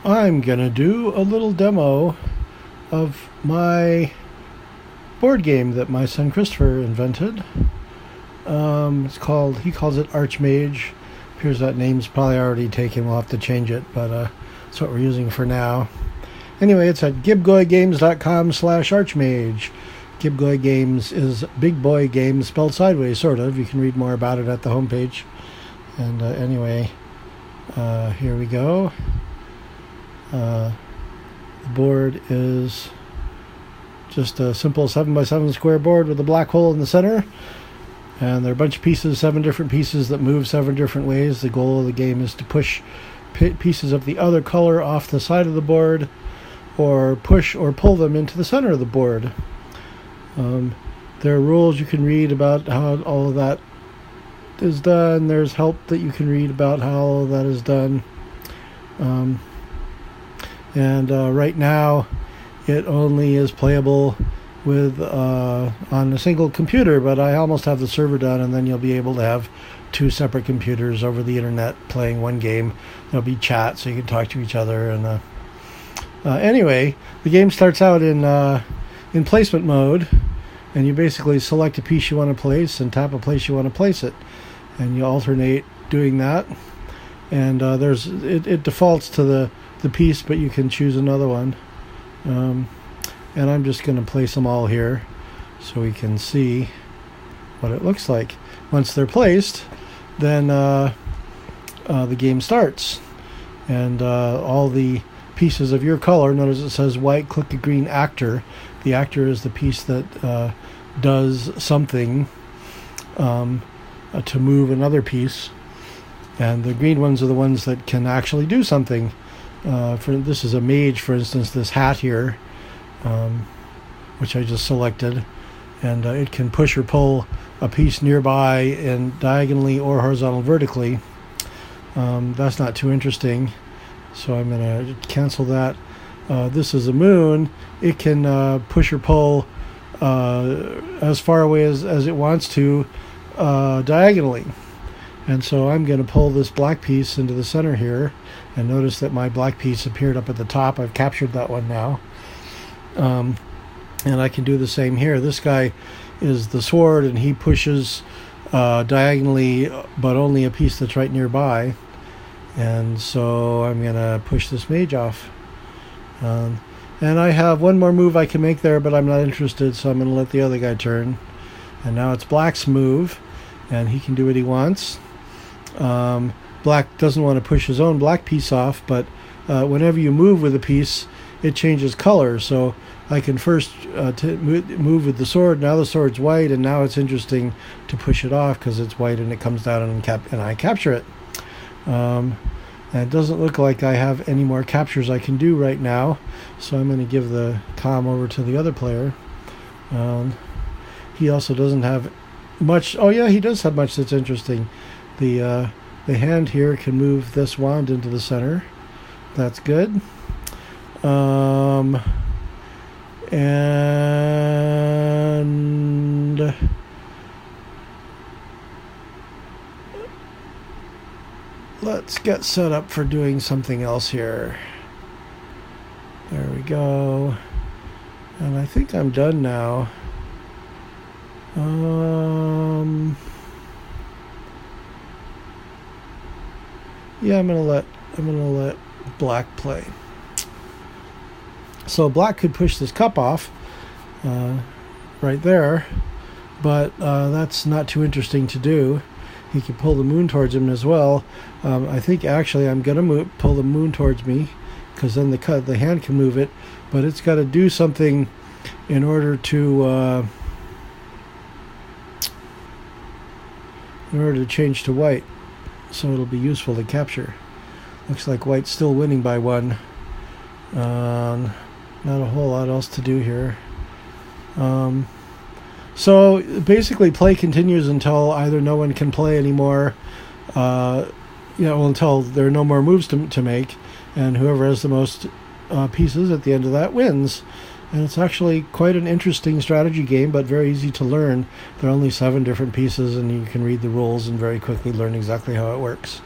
I'm gonna do a little demo of my board game that my son Christopher invented. He calls it Archmage. Appears that name's probably already taken. We'll have to change it, but that's what we're using for now. Anyway, it's at gibgoygames.com/archmage. Gibgoy Games is Big Boy Games spelled sideways, sort of. You can read more about it at the homepage. And anyway, here we go. The board is just a simple 7x7 square board with a black hole in the center. And there are a bunch of pieces, 7 different pieces that move 7 different ways. The goal of the game is to push pieces of the other color off the side of the board, or push or pull them into the center of the board. There are rules you can read about how all of that is done. There's help that you can read about how all of that is done. Right now, it only is playable with on a single computer, but I almost have the server done, and then you'll be able to have 2 separate computers over the internet playing one game. There'll be chat, so you can talk to each other. And anyway, the game starts out in placement mode, and you basically select a piece you want to place and tap a place you want to place it, and you alternate doing that. And it defaults to the piece, but you can choose another one. And I'm just going to place them all here so we can see what it looks like. Once they're placed, then the game starts. And all the pieces of your color, notice it says white, click the green actor. The actor is the piece that does something to move another piece. And the green ones are the ones that can actually do something. This is a mage, for instance, this hat here, which I just selected, and it can push or pull a piece nearby and diagonally or horizontal vertically. That's not too interesting, so I'm going to cancel that. This is a moon. It can push or pull as far away as it wants to diagonally. And so I'm going to pull this black piece into the center here, and notice that my black piece appeared up at the top. I've captured that one now. And I can do the same here. This guy is the sword, and he pushes diagonally, but only a piece that's right nearby. And so I'm going to push this mage off. And I have one more move I can make there, but I'm not interested, so I'm going to let the other guy turn. And now it's black's move, and he can do what he wants. Black doesn't want to push his own black piece off, but whenever you move with a piece, it changes color. So I can first move with the sword. Now the sword's white, and now it's interesting to push it off because it's white, and it comes down and I capture it. And it doesn't look like I have any more captures I can do right now, so I'm going to give the comm over to the other player. He also doesn't have much. Oh yeah, he does have much that's interesting. The hand here can move this wand into the center. That's good. And let's get set up for doing something else here. There we go. And I think I'm done now. Yeah, I'm gonna let black play. So black could push this cup off right there, but that's not too interesting to do. He could pull the moon towards him as well. I think actually I'm gonna pull the moon towards me, because then the hand can move it, but it's got to do something in order to change to white, so it'll be useful to capture. Looks like white's still winning by 1. Not a whole lot else to do here. So basically play continues until either no one can play anymore, until there are no more moves to make, and whoever has the most pieces at the end of that wins. And it's actually quite an interesting strategy game, but very easy to learn. There are only 7 different pieces, and you can read the rules and very quickly learn exactly how it works.